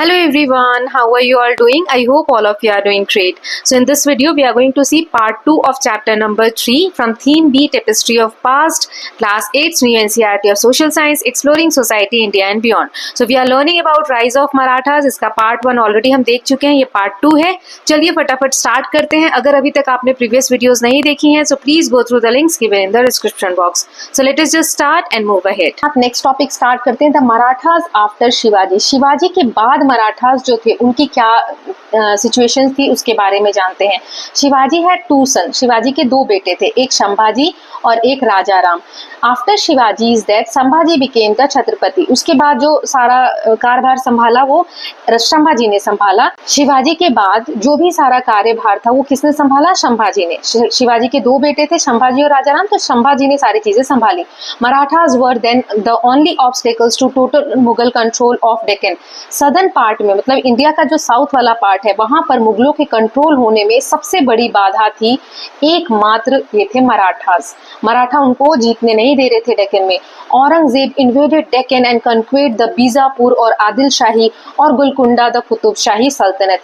Hello everyone, how are you all doing? I hope all of you are doing great. So in this video we are going to see part 2 of chapter number 3 from theme B Tapestry of Past, class 8's new NCERT of Social Science, Exploring Society, India and Beyond. So we are learning about Rise of Marathas. इसका part 1 already हम देख चुके हैं, ये part 2 है. चलिए फटाफट start करते हैं. अगर अभी तक आपने प्रीवियस वीडियोस नहीं देखी हैं, so please go through the links given in the description box. So let us just start and move ahead. आप नेक्स्ट टॉपिक स्टार्ट करते हैं, द मराठास आफ्टर शिवाजी. शिवाजी के बाद मराठास जो थे उनकी क्या सिचुएशन थी उसके बारे में जानते हैं. Shivaji had two son. Shivaji के दो बेटे थे, एक संभाजी और एक Raja Ram. After Shivaji his death Sambhaji became the Chhatrapati. उसके बाद जो सारा कार्यभार संभाला वो संभाजी ने संभाला. शिवाजी के बाद जो भी सारा कार्यभार था वो किसने संभाला? संभाजी ने. शिवाजी के दो बेटे थे, संभाजी और राजा राम, तो संभाजी ने सारी चीजें संभाली. Marathas were then the only obstacles to total Mughal control of Deccan. Southern part में, मतलब इंडिया का जो साउथ वाला पार्ट है, वहां पर मुगलों के कंट्रोल होने में सबसे बड़ी बाधा थी एकमात्र ये थे मराठास. मराठा उनको जीतने नहीं दे रहे थे डेक्कन में. Aurangzeb invaded Deccan and conquered the Bijapur और आदिल शाही और गोलकुंडा द कुतुब शाही सल्तनत.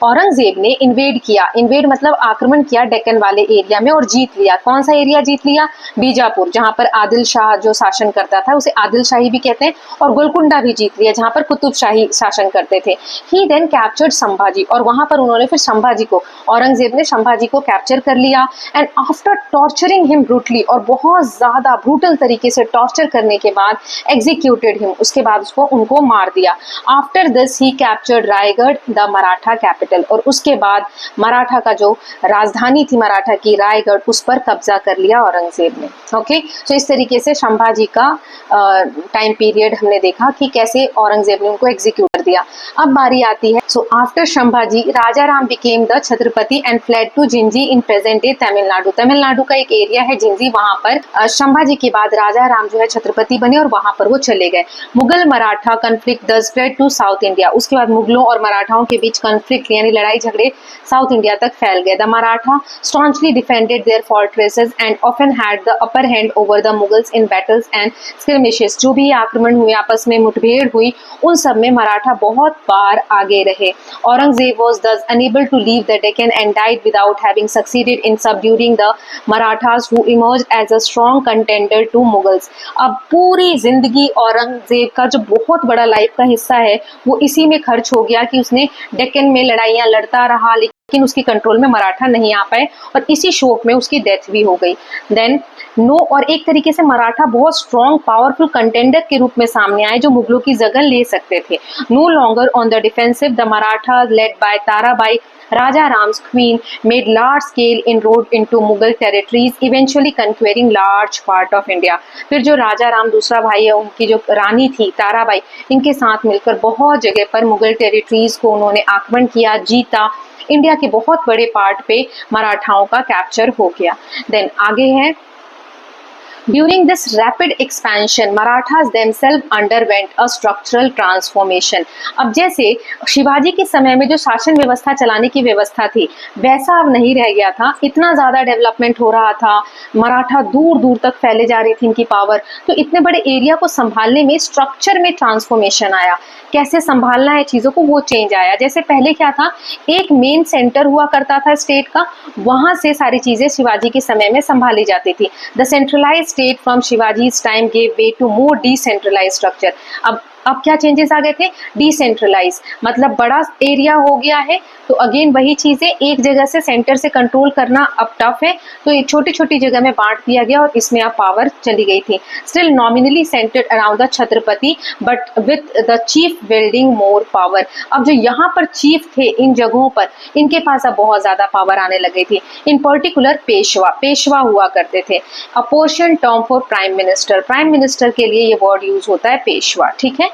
औरंगजेब ने इन्वेड किया, इन्वेड मतलब आक्रमण किया डेक्कन वाले एरिया में और जीत लिया. कौन सा एरिया जीत लिया? बीजापुर, जहां पर आदिल शाह जो शासन करता था उसे आदिल शाही भी कहते हैं, और गोलकुंडा भी जीत लिया जहां पर कुतुब शाही शासन करते थे. ही देन कैप्चर्ड संभाजी, और वहां पर उन्होंने फिर संभाजी को, औरंगजेब ने संभाजी को कैप्चर कर लिया. And after torturing him brutally, और बहुत ज्यादा ब्रूटल तरीके से टॉर्चर करने के बाद एग्जीक्यूटेड हिम, उसके बाद उसको उनको मार दिया. After this he captured Raigarh the Maratha capital, और उसके बाद मराठा का जो राजधानी थी मराठा की रायगढ़, उस पर कब्जा कर लिया औरंगजेब ने. ओके, तो इस तरीके से संभाजी का टाइम पीरियड हमने देखा कि कैसे औरंगजेब ने उनको एग्जीक्यूट कर दिया. अब बारी आती है, so after Sambhaji Raja Ram became the Chhatrapati and fled to Gingee in present day Tamil Nadu. Tamil Nadu का एक एरिया है जिंजी, वहां पर संभाजी के बाद राजा राम जो है छत्रपति बने और वहां पर वो चले गए. Mughal Maratha conflict the spread to south India. उसके बाद मुगलों और मराठाओं के बीच कन्फ्लिक्ट यानी लड़ाई झगड़े साउथ इंडिया तक फैल गए. The Maratha staunchly defended their fortresses and often had the upper hand over the Mughals in battles and skirmishes. जो भी आक्रमण हुए, आपस में मुठभेड़ हुई, उन सब में मराठा बहुत बार आगे रहे. Aurangzeb was thus unable to leave the Deccan and died without having succeeded in subduing the Marathas who emerged as a strong contender to Mughals. अब पूरी जिंदगी औरंगजेब का जो बहुत बड़ा लाइफ का हिस्सा है वो इसी में खर्च हो गया कि उसने डेक्कन में लड़ाइयां लड़ता रहा, लेकिन उसकी कंट्रोल में मराठा नहीं आ पाए और इसी शोक में उसकी डेथ भी हो गई. देन और एक तरीके से मराठा बहुत स्ट्रॉन्ग पावरफुल कंटेंडर के रूप में सामने आए जो मुगलों की जगह ले सकते थे. No longer on the defensive, the Maratha led by Tarabai Raja Ram's queen made large scale inroad into Mughal territories, eventually conquering large part of India. फिर जो राजा राम दूसरा भाई है, उनकी जो रानी थी ताराबाई, इनके साथ मिलकर बहुत जगह पर मुगल टेरिटरीज को उन्होंने आक्रमण किया, जीता. इंडिया के बहुत बड़े पार्ट पे मराठाओं का कैप्चर हो गया. देन आगे है, During this rapid expansion, Marathas themselves underwent a structural transformation. अब जैसे शिवाजी के समय में जो शासन व्यवस्था चलाने की व्यवस्था थी वैसा अब नहीं रह गया था. इतना ज़्यादा डेवलपमेंट हो रहा था, मराठा दूर दूर तक फैले जा रही थी इनकी पावर, तो इतने बड़े एरिया को संभालने में स्ट्रक्चर में ट्रांसफॉर्मेशन आया. कैसे संभालना है चीज़ों को वो चेंज आया. जैसे पहले क्या था, एक मेन सेंटर हुआ करता था स्टेट का, वहाँ से सारी चीज़ें शिवाजी के समय में संभाली जाती थी. The centralise state from Shivaji's time gave way to more decentralized structure. अब क्या चेंजेस आ गए थे? डिसेंट्रलाइज, मतलब बड़ा एरिया हो गया है तो अगेन वही चीजें एक जगह से सेंटर से कंट्रोल करना अब टफ है, तो ये छोटी छोटी जगह में बांट दिया गया और इसमें अब पावर चली गई थी. Still nominally centred around the Chhatrapati but with the chief building more power. अब जो यहाँ पर चीफ थे इन जगहों पर, इनके पास अब बहुत ज्यादा पावर आने लग गई थी. इन पर्टिकुलर पेशवा हुआ करते थे. अ portion term for prime minister, prime minister के लिए ये वर्ड यूज होता है पेशवा. ठीक है.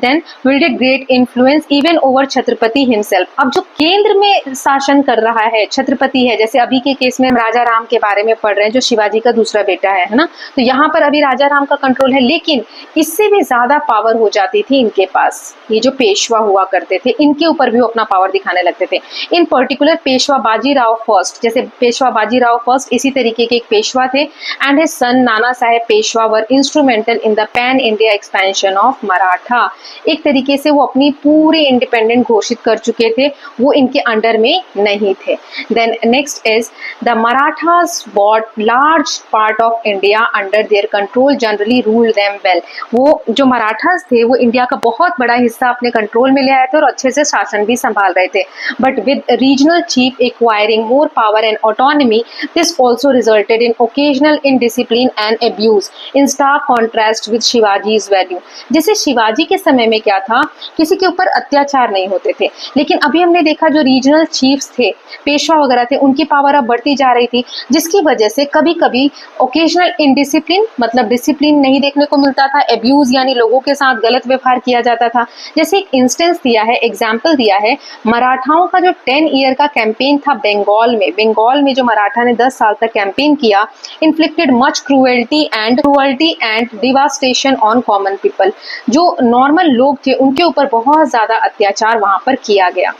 then wielded great influence even over Chhatrapati himself. अब जो केंद्र में शासन कर रहा है छत्रपति है, जैसे अभी के केस में हम राजा राम के बारे में पढ़ रहे हैं जो शिवाजी का दूसरा बेटा है ना, तो यहाँ पर अभी राजा राम का कंट्रोल है, लेकिन इससे भी ज्यादा पावर हो जाती थी इनके पास. ये जो पेशवा हुआ करते थे इनके ऊपर भी वो अपना पावर दिखाने लगते थे. इन पर्टिकुलर पेशवा बाजीराव फर्स्ट, जैसे पेशवा बाजीराव फर्स्ट इसी तरीके के एक पेशवा थे, and his son Nana Saheb Peshwa were instrumental in the pan India expansion of Maratha एक तरीके से वो अपनी पूरे इंडिपेंडेंट घोषित कर चुके थे, वो इनके अंडर में नहीं थे। Then next is the Marathas bought large part of India under their control, generally ruled them well. वो जो मराठास थे वो इंडिया का बहुत बड़ा हिस्सा अपने कंट्रोल में ले आए थे और अच्छे से शासन भी संभाल रहे थे। But with regional chief acquiring more power and autonomy, this also resulted in occasional indiscipline and abuse in stark contrast with Shivaji's value. जैसे शिवाजी के समय में क्या था, किसी के ऊपर अत्याचार नहीं होते थे, लेकिन अभी हमने देखा जो रीजनल चीफ्स थे, पेशवा वगैरह थे, उनकी पावर अब बढ़ती जा रही थी, जिसकी वजह से कभी कभी ओकेजनल इनडिसिप्लिन मतलब डिसिप्लिन नहीं देखने को मिलता था, अब्यूज यानी लोगों के साथ गलत व्यवहार किया जाता था। जैसे एक इंस्टेंस दिया है, एग्जाम्पल दिया है, मराठाओं का जो 10 ईयर का कैंपेन था बंगाल में जो मराठा ने 10 साल तक कैंपेन किया, inflicted much cruelty and devastation on common people. जो नॉर्मल लोग थे उनके ऊपर बहुत ज्यादा अत्याचार वहां पर किया गया।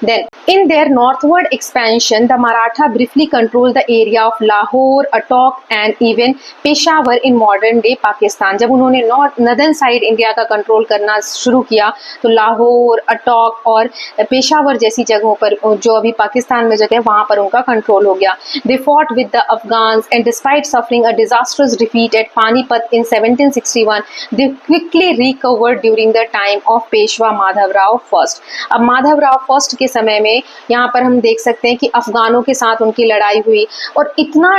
Then, in their northward expansion, the Maratha briefly controlled the area of Lahore, Attock and even Peshawar in modern day Pakistan. जब उन्होंने नॉर्दर्न साइड इंडिया का कंट्रोल करना शुरू किया तो लाहौर, अटॉक और पेशावर जैसी जगहों पर, जो अभी पाकिस्तान में जगह, वहां पर उनका कंट्रोल हो गया। They fought with the Afghans and despite suffering a disastrous defeat at Panipat in 1761, they quickly recovered during the time of Peshwa Madhav Rao First. अब माधव राव फर्स्ट के समय में यहाँ पर हम देख सकते हैं कि अफगानों के साथ उनकी लड़ाई हुई और इतना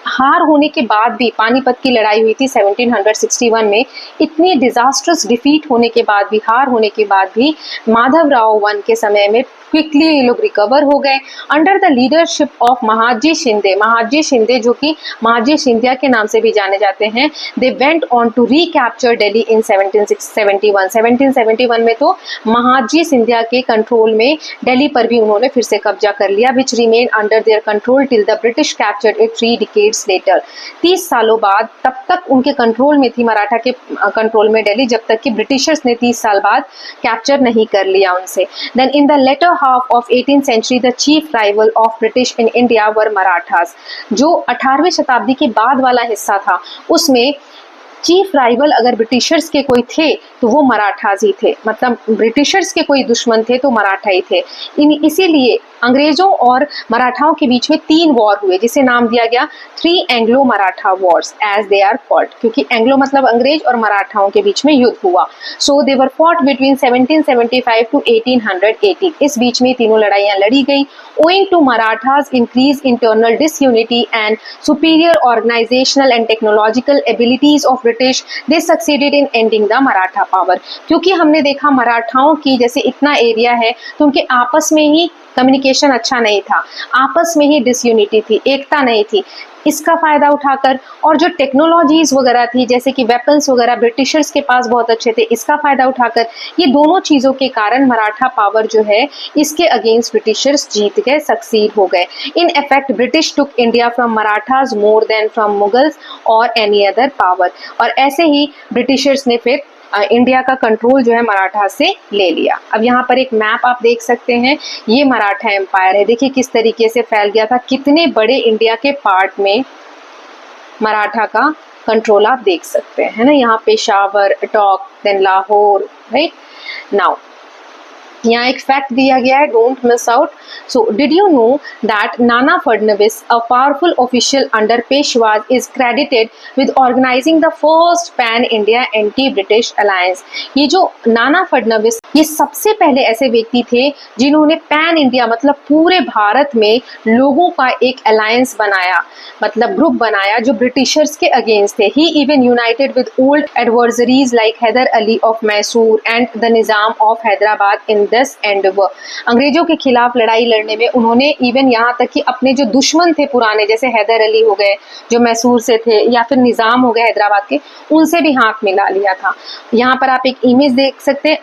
हार होने के बाद भी, पानीपत की लड़ाई हुई थी 1761 में, इतनी डिजास्ट्रस डिफीट होने के बाद भी, हार होने के बाद भी माधव राव वन के समय में क्विकली ये लोग रिकवर हो गए under the leadership of Mahaji Shinde जो कि महाजी सिंधिया के नाम से भी जाने जाते हैं। They went on to recapture Delhi in 1771 में तो महाजी सिंधिया के कंट्रोल में दिल्ली पर भी उन्होंने फिर से कब्जा कर लिया, which remain under their control till the British captured it 3 decades later. 30 सालों बाद तब तक उनके कंट्रोल में थी, मराठा के कंट्रोल में दिल्ली, जब तक कि ब्रिटिशर्स ने 30 साल बाद कैप्चर नहीं कर लिया उनसे। Then in the later half of 18th century the chief rival of British in India were Marathas। जो 18वीं शताब्दी के बाद वाला हिस्सा था उसमें चीफ राइवल अगर ब्रिटिशर्स के कोई थे तो वो मराठास ही थे, मतलब ब्रिटिशर्स के कोई दुश्मन थे तो मराठा ही थे। इसीलिए अंग्रेजों और मराठाओं के बीच में 3 वॉर हुए जिसे नाम दिया गया 3 Anglo Maratha wars as they are fought, क्योंकि एंग्लो मतलब अंग्रेज और मराठाओं के बीच में युद्ध हुआ। So they were fought between 1775 to 1818। इस बीच में तीनों लड़ाइयां लड़ी गई। owing to Marathas increase internal disunity and superior organizational and technological abilities of British, they succeeded in ending the Maratha power। क्योंकि हमने देखा मराठाओं की जैसे इतना एरिया है तो उनके आपस में ही कम्युनिकेशन अच्छा नहीं था, आपस में ही डिसयूनिटी थी, एकता नहीं थी। इसका फायदा उठाकर और जो टेक्नोलॉजीज वगैरह थी जैसे कि वेपन्स वगैरह ब्रिटिशर्स के पास बहुत अच्छे थे, इसका फायदा उठाकर ये दोनों चीजों के कारण मराठा पावर जो है इसके अगेंस्ट ब्रिटिशर्स जीत गए, सक्सीड हो गए। In effect British took India from Marathas more than from Mughals और एनी अदर पावर। और ऐसे ही ब्रिटिशर्स ने फिर इंडिया का कंट्रोल जो है मराठा से ले लिया। अब यहाँ पर एक मैप आप देख सकते हैं, ये मराठा एम्पायर है, देखिए किस तरीके से फैल गया था, कितने बड़े इंडिया के पार्ट में मराठा का कंट्रोल आप देख सकते हैं, है ना। यहाँ Peshawar, Attock, then Lahore, right. Now यहाँ एक फैक्ट दिया गया है, don't miss out. So did you know that Nana Fadnavis, a powerful official under Peshwas, is credited with organizing the first pan India anti British alliance. ये जो नाना फडणवीस, ये सबसे पहले ऐसे व्यक्ति थे जिन्होंने पैन इंडिया मतलब पूरे भारत में लोगों का एक अलायंस बनाया, मतलब ग्रुप बनाया जो ब्रिटिशर्स के अगेंस्ट थे। He even united with old adversaries like Hyder Ali of Mysore and the Nizam of Hyderabad in this endeavour. अंग्रेजों के खिलाफ लड़ाई लड़ने में उन्होंने इवन यहाँ तक कि अपने जो दुश्मन थे पुराने, जैसे हैदर अली हो गए जो मैसूर से थे, या फिर निजाम हो गए हैदराबाद के, उनसे भी हाथ मिला लिया था। यहाँ पर आप एक इमेज देख सकते हैं,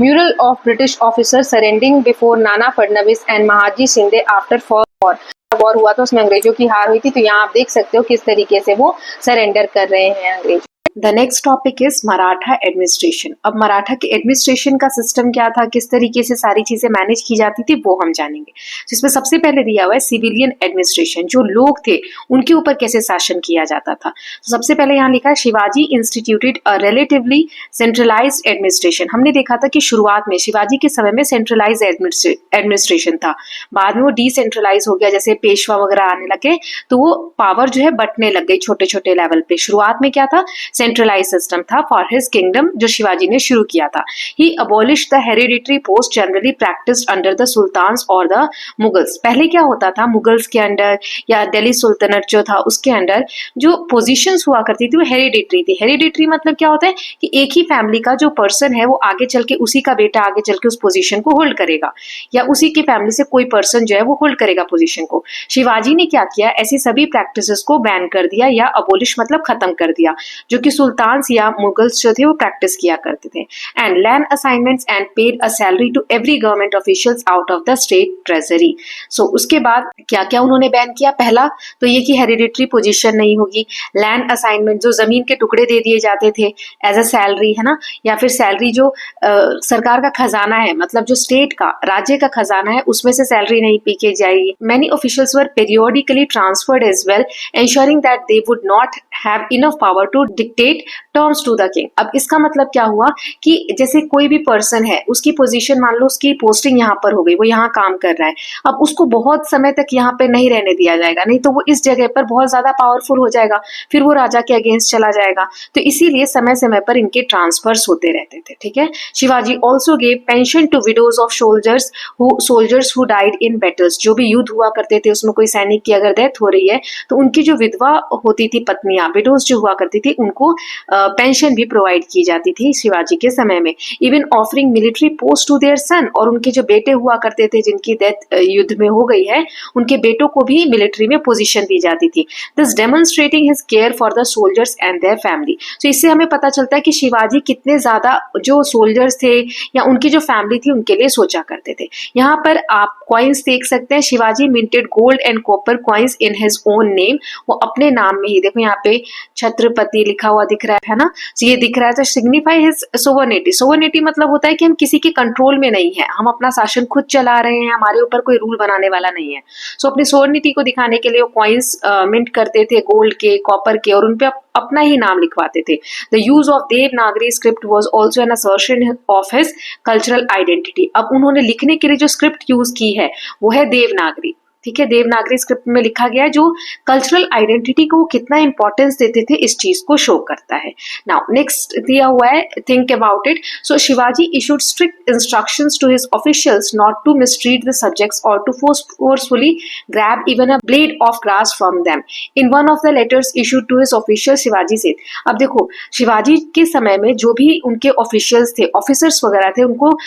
mural of British officer surrendering before Nana Fadnavis and Mahadji Shinde after war हुआ तो उसमें अंग्रेजों की हार हुई थी, तो यहाँ आप देख सकते हो किस तरीके से वो सरेंडर कर रहे हैं अंग्रेज। The next topic is Maratha administration. अब मराठा के एडमिनिस्ट्रेशन का सिस्टम क्या था, किस तरीके से सारी चीजें मैनेज की जाती थी, वो हम जानेंगे। तो इसमें सबसे पहले दिया हुआ है सिविलियन एडमिनिस्ट्रेशन, जो लोग थे उनके ऊपर कैसे शासन किया जाता था। तो सबसे पहले यहाँ लिखा है Shivaji instituted a relatively centralised administration. हमने देखा था कि शुरुआत में शिवाजी के समय में सेंट्रलाइज एडमिनिस्ट्रेशन था, बाद में वो डिसेंट्रलाइज हो गया, जैसे पेशवा वगैरह आने लगे तो वो पावर जो है बंटने लग गई छोटे छोटे लेवल पे। शुरुआत में क्या था, सेंट्रलाइज सिस्टम था फॉर हिज किंगडम, जो शिवाजी ने शुरू किया था। He abolish the hereditary post generally practised under the sultans और द मुगल्स। पहले क्या होता था, मुगल्स के अंडर या दिल्ली सुल्तनत जो था उसके अंडर जो पोजीशंस हुआ करती थी वो हेरिडिटरी थी। हेरिडिटरी मतलब क्या होता है कि एक ही फैमिली का जो पर्सन है वो आगे चल के उसी का बेटा आगे चल के उस पोजीशन को होल्ड करेगा, या उसी की फैमिली से कोई पर्सन जो है वो होल्ड करेगा पोजीशन को। शिवाजी ने क्या किया, ऐसी सभी प्रैक्टिसेस को बैन कर दिया या अबोलिश मतलब खत्म कर दिया, जो कि सुल्तान्स या मुगल्स जो थे वो प्रैक्टिस किया करते थे। And land assignments and paid a salary to every government officials out of the state treasury. So उसके बाद क्या क्या उन्होंने बैन किया, पहला तो ये कि हेरिडिटरी पोजीशन नहीं होगी। लैंड असाइनमेंट, जो जमीन के टुकड़े दे दिए जाते थे एज अ सैलरी, है ना, या फिर सैलरी जो सरकार का खजाना है, मतलब जो स्टेट का राज्य का खजाना है उसमें से सैलरी नहीं पी के जाएगी। Many officials were periodically transferred as well, ensuring that they would not have enough power to dictate terms to the king। अब इसका मतलब क्या हुआ कि जैसे कोई भी पर्सन है, उसकी पोजीशन, मान लो उसकी पोस्टिंग यहाँ पर हो गई, वो यहाँ काम कर रहा है, अब उसको बहुत समय तक यहाँ पे नहीं रहने दिया जाएगा, नहीं तो वो इस जगह पर बहुत ज्यादा पावरफुल हो जाएगा, फिर वो राजा के अगेंस्ट चला जाएगा। तो इसीलिए समय समय पर इनके ट्रांसफर्स होते रहते थे, ठीक है। Shivaji also gave pension to widows of soldiers who died in battles. जो भी युद्ध हुआ करते थे उसमें कोई सैनिक की अगर डेथ हो रही है तो उनकी जो विधवा होती थी, पत्नियां, विडोज जो हुआ करती थी, उनको पेंशन भी प्रोवाइड की जाती थी शिवाजी के समय में। Even offering military post to their son, और उनके जो बेटे हुआ करते थे जिनकी डेथ युद्ध में हो गई है, उनके बेटों को भी मिलिट्री में पोजीशन दी जाती थी। This demonstrating his care for the soldiers and their family. तो इससे हमें पता चलता है कि शिवाजी कितने ज्यादा जो सोल्जर्स थे या उनकी जो फैमिली थी उनके लिए सोचा करते थे। यहाँ पर आप कॉइन्स देख सकते हैं, Shivaji minted gold and copper coins in his own name. वो अपने नाम में ही, देखो यहाँ पे छत्रपति लिखा हुआ दिख रहा है ना, तो ये दिख रहा है, तो सिग्निफाई हिज सोवर्निटी। सोवर्निटी मतलब होता है कि हम किसी के कंट्रोल में नहीं है, हम अपना शासन खुद चला रहे हैं, हमारे ऊपर कोई रूल बनाने वाला नहीं है। सो अपनी सोवर्निटी को दिखाने के लिए वो कॉइन्स मिंट करते थे, गोल्ड के, कॉपर के, और उनपे अपना ही नाम लिखवाते थे। The use of Devanagari script was also an assertion of his cultural identity. अब उन्होंने लिखने के लिए जो स्क्रिप्ट यूज की है वो है देवनागरी, ठीक है। देवनागरी स्क्रिप्ट में लिखा गया है, जो कल्चरल आइडेंटिटी को कितना इंपॉर्टेंस देते थे इस चीज को शो करता है। नाउ नेक्स्ट दिया हुआ है, think about it. So Shivaji issued strict instructions to his officials not to mistreat the subjects और to forcefully grab even a blade of grass from them. In one of the letters issued to his official Shivaji said. अब देखो, शिवाजी के समय में जो भी उनके officials थे, ऑफिसर्स वगैरह थे, उनको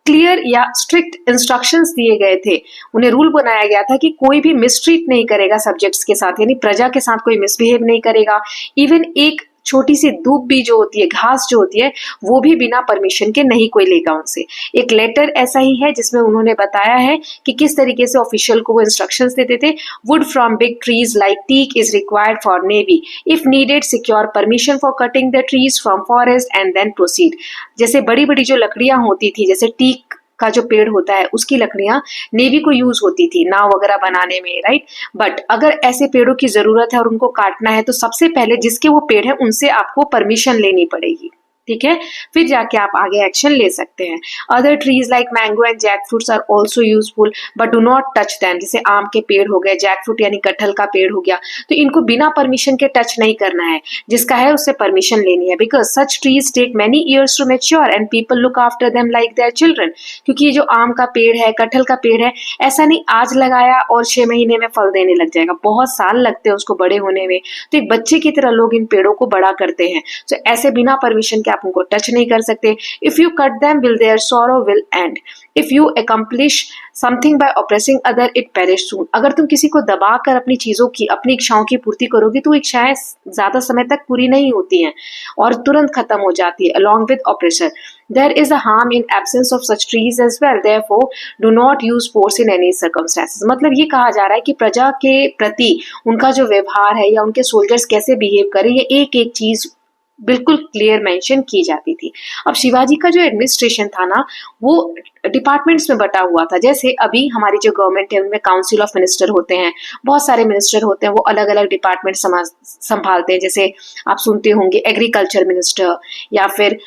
क्लियर या स्ट्रिक्ट इंस्ट्रक्शंस दिए गए थे, उन्हें रूल बनाया गया था कि कोई भी मिसट्रीट नहीं करेगा सब्जेक्ट्स के साथ, यानी प्रजा के साथ कोई मिसबिहेव नहीं करेगा। इवन एक छोटी सी धूप भी जो होती है, घास जो होती है, वो भी बिना परमिशन के नहीं कोई लेगा उनसे। एक लेटर ऐसा ही है जिसमें उन्होंने बताया है कि किस तरीके से ऑफिशियल को वो इंस्ट्रक्शंस देते थे। Wood from big trees like teak is required for navy, if needed secure permission for cutting the trees from forest and then proceed. जैसे बड़ी बड़ी जो लकड़ियां होती थी, जैसे टीक का जो पेड़ होता है उसकी लकड़ियां नेवी को यूज होती थी नाव वगैरह बनाने में, राइट। बट अगर ऐसे पेड़ों की जरूरत है और उनको काटना है तो सबसे पहले जिसके वो पेड़ है उनसे आपको परमिशन लेनी पड़ेगी, ठीक है, फिर जाके आप आगे एक्शन ले सकते हैं। Other trees like mango and jack fruits are also useful but do not touch them. जैसे आम के पेड़ हो गए, जैक फ्रूट यानी कटहल का पेड़ हो गया, तो इनको बिना परमिशन के टच नहीं करना है, जिसका है उससे परमिशन लेनी है। Because such trees take many years to mature and people look after them like their children. क्योंकि ये जो आम का पेड़ है, कटहल का पेड़ है, ऐसा नहीं आज लगाया और 6 महीने में फल देने लग जाएगा, बहुत साल लगते हैं उसको बड़े होने में। तो एक बच्चे की तरह लोग इन पेड़ों को बड़ा करते हैं, तो ऐसे बिना परमिशन के आप उनको टच नहीं कर सकते। If you cut them will their sorrow will end, if you accomplish something by oppressing other it perish soon. अगर तुम किसी को दबाकर अपनी चीजों की, अपनी इच्छाओं की पूर्ति करोगी तो इच्छाएं ज्यादा समय तक पूरी नहीं होती हैं और तुरंत खत्म हो जाती है। Along with operation there is a harm in absence of such trees as well, therefore do not use force in any circumstances. मतलब ये कहा जा रहा है कि प्रजा के प्रति उनका जो व्यवहार है या उनके सोल्जर्स कैसे बिहेव करें, ये एक एक चीज बिल्कुल क्लियर मेंशन की जाती थी। अब शिवाजी का जो एडमिनिस्ट्रेशन था ना, वो डिपार्टमेंट्स में बटा हुआ था। जैसे अभी हमारी जो गवर्नमेंट है उनमें काउंसिल ऑफ मिनिस्टर होते हैं, बहुत सारे मिनिस्टर होते हैं, वो अलग अलग डिपार्टमेंट संभालते हैं। जैसे आप सुनते होंगे एग्रीकल्चर मिनिस्टर या फिर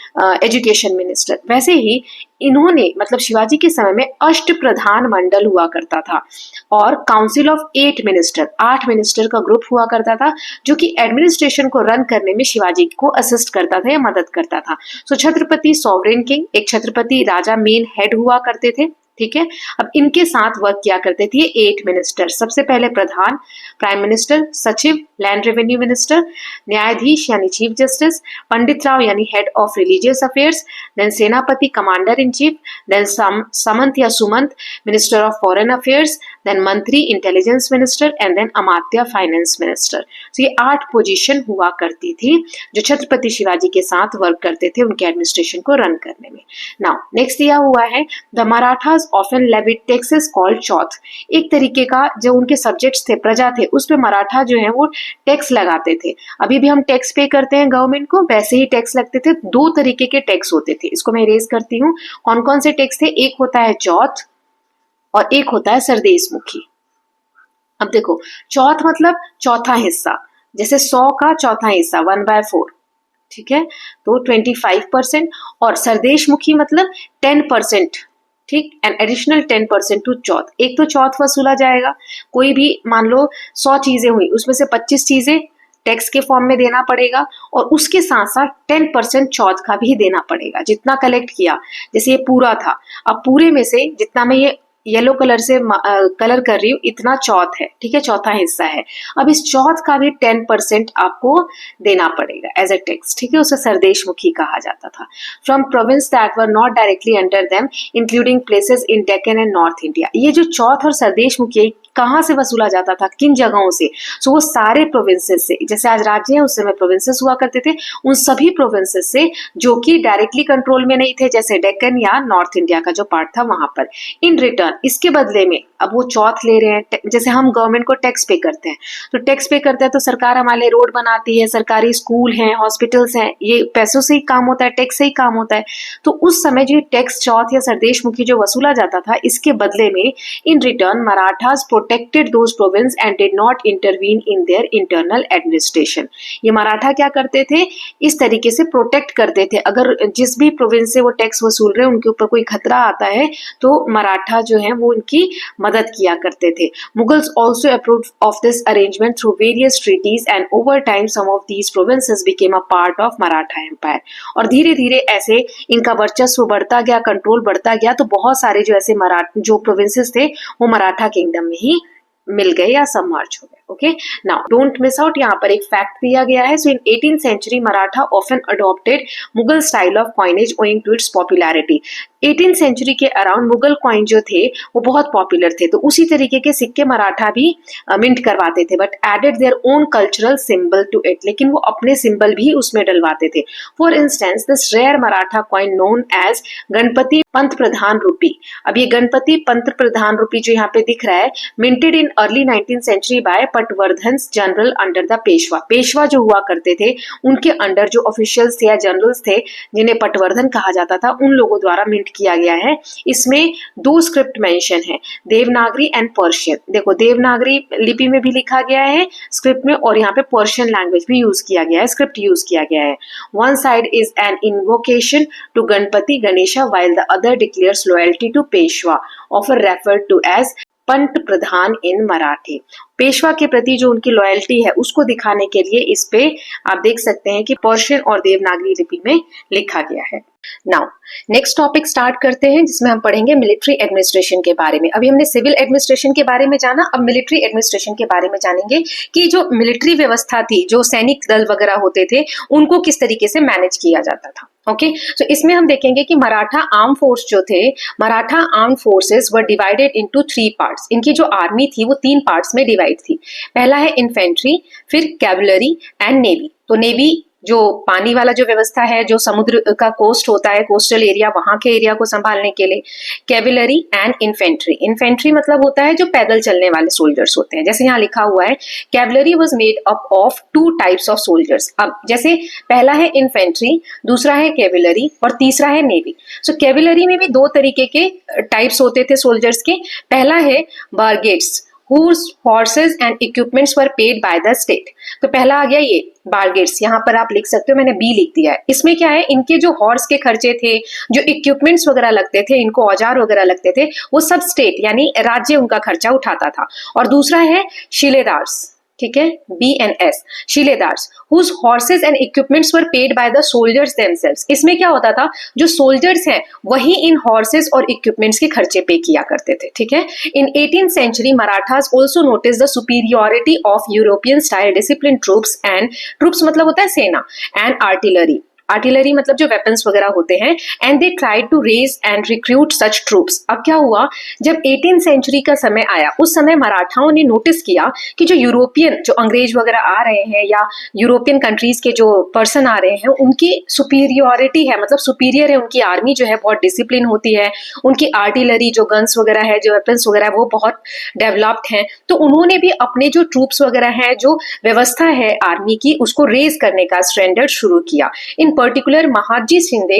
एजुकेशन मिनिस्टर। वैसे ही इन्होंने मतलब शिवाजी के समय में अष्ट प्रधान मंडल हुआ करता था और काउंसिल ऑफ 8 मिनिस्टर, 8 मिनिस्टर का ग्रुप हुआ करता था, जो कि एडमिनिस्ट्रेशन को रन करने में शिवाजी को असिस्ट करता था या मदद करता था। सो छत्रपति सॉवरेन किंग, एक छत्रपति राजा मेन हेड हुआ करते थे, ठीक है। अब इनके साथ वर्क किया करते थे 8 मिनिस्टर। सबसे पहले Pradhan, prime minister, Sachiv, land revenue minister, Nyayadhish यानी चीफ जस्टिस, पंडित राव यानी head of religious affairs, then Senapati commander in chief, then Samant या Sumant minister of foreign affairs, then Mantri intelligence minister and then Amatya finance minister. तो ये 8 पोजीशन हुआ करती थी जो छत्रपति शिवाजी के साथ वर्क करते थे उनके एडमिनिस्ट्रेशन को रन करने में। नाउ नेक्स्ट दिया हुआ है the Marathas often levied taxes called chauth. एक तरीके का जो उनके सब्जेक्ट्स थे, प्रजा थे, उस पे मराठा जो है वो टैक्स लगाते थे। अभी भी हम टैक्स पे करते हैं गवर्नमेंट को, वैसे ही टैक्स लगते थे। 2 तरीके के टैक्स होते थे, इसको मैं इरेज करती हूँ। कौन कौन से टैक्स थे? एक होता है चौथ और एक होता है सरदेशमुखी। अब देखो, चौथ मतलब चौथा हिस्सा, जैसे 100 का चौथा हिस्सा 1/4, ठीक है, तो 25%। और सरदेशमुखी मतलब 10%, ठीक, एन एडिशनल 10% टू चौथ। एक तो चौथ वसूला जाएगा, कोई भी मान लो 100 चीजें हुई, उसमें से 25 चीजें टैक्स के फॉर्म में देना पड़ेगा और उसके साथ साथ 10% चौथ का भी देना पड़ेगा। जितना कलेक्ट किया, जैसे ये पूरा था, अब पूरे में से जितना मैं ये येलो कलर से कलर कर रही हूँ, इतना चौथ है, ठीक है, चौथा हिस्सा है। अब इस चौथ का भी 10% आपको देना पड़ेगा एज अ टैक्स, ठीक है, उसे सरदेशमुखी कहा जाता था। From province that were not directly under them including places in Deccan and north India. ये जो चौथ और सरदेशमुखी कहाँ से वसूला जाता था, किन जगहों से? सो वो सारे प्रोविंसेस से, जैसे आज राज्य है उस समय प्रोविंसेस हुआ करते थे, उन सभी प्रोविंसेस से जो कि डायरेक्टली कंट्रोल में नहीं थे, जैसे डेक्कन या नॉर्थ इंडिया का जो पार्ट था वहां पर। इन रिटर्न इसके बदले में अब वो चौथ ले रहे हैं। जैसे हम गवर्नमेंट को टैक्स पे करते हैं, तो टैक्स पे करते हैं तो सरकार हमारे लिए रोड बनाती है, सरकारी स्कूल हैं, हॉस्पिटल्स हैं, ये पैसों से ही काम होता है, टैक्स से ही काम होता है। तो उस समय जो टैक्स चौथ या सरदेशमुखी जो वसूला जाता था, इसके बदले में in return Marathas protected those province and did not intervene in their internal administration. ये मराठा क्या करते थे, इस तरीके से प्रोटेक्ट करते थे। अगर जिस भी प्रोविंस से वो टैक्स वसूल रहे हैं उनके ऊपर कोई खतरा आता है तो मराठा जो है वो उनकी मदद किया करते थे। Mughals also approved of this arrangement through various treaties and over time some of these provinces became a part of Maratha empire. और धीरे धीरे ऐसे इनका वर्चस्व बढ़ता गया, कंट्रोल बढ़ता गया, तो बहुत सारे जो ऐसे जो प्रोविंसेस थे वो मराठा किंगडम में ही मिल गए या सबमर्ज हो गए। Okay, now don't miss out, यहाँ पर एक फैक्ट दिया गया है। So in 18th century Maratha often adopted Mughal style of coinage owing to its popularity. 18th century के अराउंड मुगल कॉइन जो थे वो बहुत पॉपुलर थे, तो उसी तरीके के सिक्के मराठा भी मिंट करवाते थे, but added their own cultural symbol to it, लेकिन वो अपने सिंबल भी उसमें डलवाते थे। For instance this rare Maratha coin known as Ganapati Pant Pradhan rupee. अब ये गणपति पंत प्रधान रूपी जो यहाँ पे दिख रहा है, minted in early 19th century by Patwardhan general under the Peshwa. Peshwa जो हुआ करते थे उनके अंडर जो ऑफिशियल्स थे या जनरल्स थे जिन्हें पटवर्धन कहा जाता था, उन लोगों द्वारा मिंट किया गया है। इसमें 2 स्क्रिप्ट मेंशन है, देवनागरी एंड पर्शियन। देखो, देवनागरी लिपि में भी लिखा गया है स्क्रिप्ट में, और यहाँ पे पर्शियन लैंग्वेज भी यूज किया गया है, स्क्रिप्ट यूज किया गया है। One side is an invocation to Ganapati Ganesha while the other declares loyalty to Peshwa, often referred to as Pant Pradhan in Marathi. Peshwa के प्रति जो उनकी लॉयल्टी है उसको दिखाने के लिए इस पे आप देख सकते हैं कि पर्शियन और देवनागरी लिपि में लिखा गया है। नाउ नेक्स्ट टॉपिक स्टार्ट करते हैं जिसमें हम पढ़ेंगे मिलिट्री एडमिनिस्ट्रेशन के बारे में। अभी हमने सिविल एडमिनिस्ट्रेशन के बारे में जाना, अब मिलिट्री एडमिनिस्ट्रेशन के बारे में जानेंगे कि जो मिलिट्री व्यवस्था थी, जो सैनिक दल वगैरह होते थे, उनको किस तरीके से मैनेज किया जाता था। ओके, तो इसमें हम देखेंगे कि मराठा आर्म फोर्स जो थे, Maratha arm forces were divided into 3 parts. इनकी जो आर्मी थी वो 3 पार्ट्स में डिवाइड थी। पहला है इन्फेंट्री, फिर कैवलरी एंड नेवी। तो नेवी जो पानी वाला जो व्यवस्था है, जो समुद्र का कोस्ट होता है, कोस्टल एरिया, वहां के एरिया को संभालने के लिए। कैवलरी एंड इन्फेंट्री, इन्फेंट्री मतलब होता है जो पैदल चलने वाले सोल्जर्स होते हैं। जैसे यहाँ लिखा हुआ है cavalry was made up of 2 types of soldiers. अब जैसे पहला है इन्फेंट्री, दूसरा है कैवलरी और तीसरा है नेवी। सो कैवलरी में भी 2 तरीके के टाइप्स होते थे सोल्जर्स के। पहला है बारगेट्स whose horses and equipments were paid by the state। तो पहला आ गया ये बारगेट्स, यहाँ पर आप लिख सकते हो, मैंने बी लिख दिया है। इसमें क्या है, इनके जो हॉर्स के खर्चे थे, जो इक्विपमेंट्स वगैरह लगते थे, इनको औजार वगैरह लगते थे, वो सब स्टेट यानी राज्य उनका खर्चा उठाता था। और दूसरा है शिलेदार्स, ठीक है, BNS, शिलेदार्स whose horses and equipments were paid by the soldiers themselves। इसमें क्या होता था, जो सोल्जर्स हैं वही इन हॉर्सेस और इक्विपमेंट्स के खर्चे पे किया करते थे, ठीक है। इन 18th century Marathas also noticed the superiority of European style disciplined troops and troops मतलब होता है सेना, and artillery, आर्टिलरी मतलब जो वेपन्स वगैरह होते हैं, and they tried to raise and recruit such troops. अब क्या हुआ, जब 18th सेंचुरी का समय आया, उस समय मराठाओं ने नोटिस किया कि जो यूरोपियन, जो अंग्रेज वगैरह आ रहे हैं या यूरोपियन कंट्रीज के जो पर्सन आ रहे हैं, उनकी सुपीरियोरिटी है, मतलब सुपीरियर है उनकी आर्मी जो है, बहुत डिसिप्लिन होती है, उनकी आर्टिलरी जो गन्स वगैरह है, जो वेपन्स वगैरह है, वो बहुत डेवलप्ड हैं। तो उन्होंने भी अपने जो ट्रूप्स वगैरह है, जो व्यवस्था है आर्मी की, उसको रेज करने का स्टैंडर्ड शुरू किया। In particular Mahadji Shinde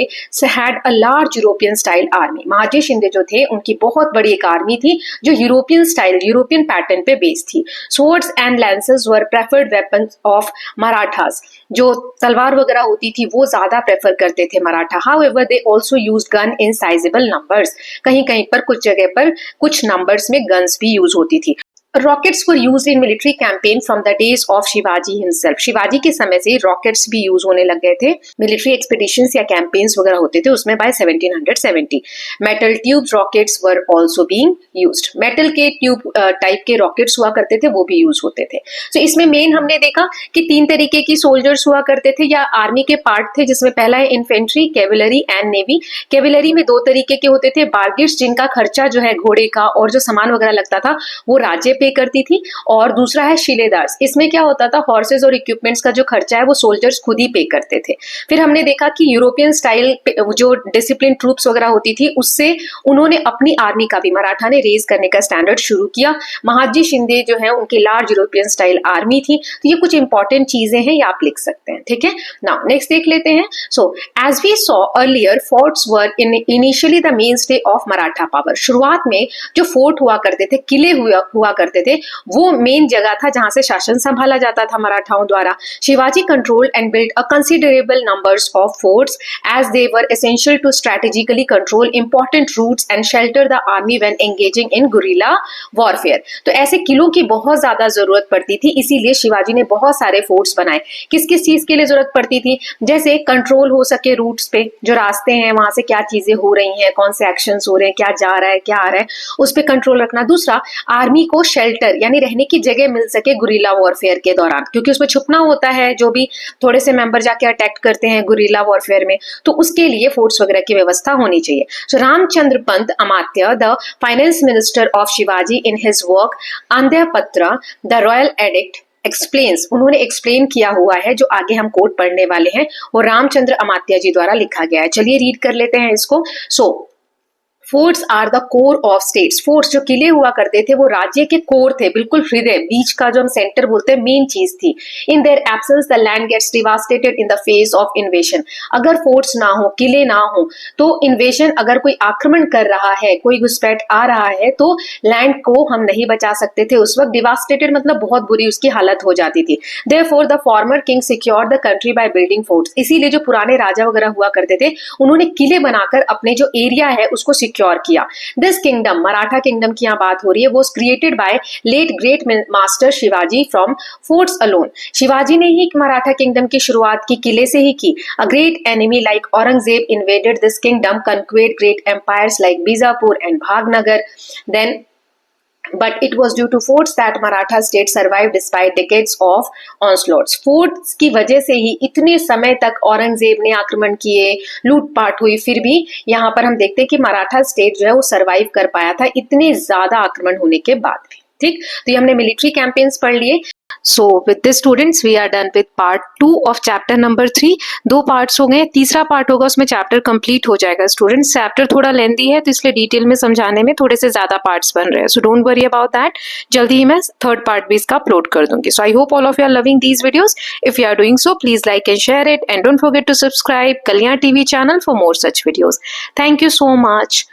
had a large European style army. Mahadji Shinde जो थे, उनकी बहुत बड़ी एक आर्मी थी जो यूरोपियन स्टाइल, यूरोपियन पैटर्न पे बेस्ड थी। Swords and lances were preferred weapons of Marathas. जो तलवार वगैरह होती थी वो ज्यादा प्रेफर करते थे Maratha. However they also used gun in sizeable numbers. कहीं कहीं पर, कुछ जगह पर, कुछ नंबर्स में गन्स भी यूज होती थी। Rockets were used in military campaign from the days of Shivaji himself. Shivaji के समय से रॉकेट्स भी यूज होने लग गए थे। मिलिट्री एक्सपीडिशंस या कैंपेन्स वगैरह होते थे उसमें by 1770। Metal tube rockets were also being used. Metal के ट्यूब टाइप के रॉकेट्स हुआ करते थे, वो भी यूज होते थे। तो इसमें मेन हमने देखा कि 3 तरीके की सोल्जर्स हुआ करते थे या आर्मी के पार्ट थे, जिसमें पहला है infantry, cavalry and navy. Cavalry में 2 तरीके के होते थे, बारगेट्स जिनका खर्चा जो है घोड़े का और जो सामान वगैरह लगता था वो राज्य पे करती थी, और दूसरा है शिलेदार्स। इसमें क्या होता था, हॉर्सेस और इक्विपमेंट्स का जो खर्चा है वो सोल्जर्स खुद ही पे करते थे। फिर हमने देखा कि यूरोपियन स्टाइल जो डिसिप्लिन ट्रूप्स वगैरह होती थी, उससे उन्होंने अपनी आर्मी का भी, मराठा ने रेज करने का स्टैंडर्ड शुरू किया। महाजी शिंदे जो है उनकी लार्ज यूरोपियन स्टाइल आर्मी थी। तो ये कुछ इंपॉर्टेंट चीजें हैं, ये आप लिख सकते हैं, ठीक है। नाउ नेक्स्ट देख लेते हैं। So as we saw earlier, forts were initially the main stay of Maratha power. शुरुआत में जो फोर्ट हुआ करते थे, किले हुआ करते थे, वो मेन जगह था जहां से शासन संभाला जाता था मराठाओं द्वारा। Shivaji controlled and build a considerable numbers of forts as they were essential to strategically control important routes and shelter the army when engaging in guerrilla warfare. तो ऐसे किलों की बहुत ज्यादा जरूरत पड़ती थी, इसीलिए शिवाजी ने बहुत सारे फोर्ट्स बनाए। किस किस चीज के लिए जरूरत पड़ती थी, जैसे कंट्रोल हो सके रूट्स पे, जो रास्ते हैं वहां से क्या चीजें हो रही हैं, कौन से एक्शंस हो रहे हैं, क्या जा रहा है, क्या आ रहा है, उस पर कंट्रोल रखना। दूसरा, आर्मी को शेल्टर यानी रहने की जगह मिल सके गुरिल्ला वॉरफेयर के दौरान, क्योंकि उसमें छुपना होता है, जो भी थोड़े से मेंबर जाके अटैक करते हैं गुरिल्ला वॉरफेयर में, तो उसके लिए फोर्ट्स वगैरह की व्यवस्था होनी चाहिए। So Ramchandra Pant Amatya, the finance minister of Shivaji, in his work Adnyapatra the royal edict explains, उन्होंने एक्सप्लेन किया हुआ है, जो आगे हम कोट पढ़ने वाले हैं वो रामचंद्र अमात्य जी द्वारा लिखा गया है। चलिए रीड कर लेते हैं इसको। So forts are the core of states. Forts जो किले हुआ करते थे वो राज्य के कोर थे, बिल्कुल हृदय, बीच का जो हम सेंटर बोलते हैं, मेन चीज थी। In their absence the land gets devastated in the face of invasion. अगर फोर्ट्स ना हो, किले ना हो, तो इन्वेशन, अगर कोई आक्रमण कर रहा है, कोई घुसपैठ आ रहा है, तो लैंड को हम नहीं बचा सकते थे उस वक्त। डिवास्टेटेड मतलब बहुत बुरी उसकी हालत हो जाती थी। Therefore the former king secured the country by building forts. इसीलिए जो पुराने राजा वगैरह हुआ करते थे, उन्होंने किले बनाकर अपने जो एरिया है उसको सिक्योर किया। दिस किंगडम, मराठा किंगडम की यहाँ बात हो रही है, वो created by late great master Shivaji from forts alone. Shivaji ने ही मराठा किंगडम की शुरुआत की किले से ही की। A great enemy like Aurangzeb invaded this kingdom, conquered great empires like Bijapur and Bhagnagar, then but it was due to forts that Maratha state survived despite decades of onslaughts। Forts की वजह से ही इतने समय तक औरंगजेब ने आक्रमण किए, लूटपाट हुई, फिर भी यहाँ पर हम देखते हैं कि मराठा स्टेट जो है वो सरवाइव कर पाया था इतने ज्यादा आक्रमण होने के बाद भी। ठीक, तो ये हमने मिलिट्री कैंपेन्स पढ़ लिए। So with this students we are done with part 2 of chapter number 3. 2 parts हो गए, तीसरा पार्ट होगा उसमें चैप्टर कंप्लीट हो जाएगा स्टूडेंट्स. चैप्टर थोड़ा लेंथी है तो इसलिए डिटेल में समझाने में थोड़े से ज्यादा पार्ट्स बन रहे हैं. So don't worry about that. जल्दी ही मैं थर्ड पार्ट भी इसका अपलोड कर दूंगी. So I hope all of you are loving these videos. If you are doing so please like and share it and don't forget to subscribe Kalyan TV channel for more such videos. Thank you so much.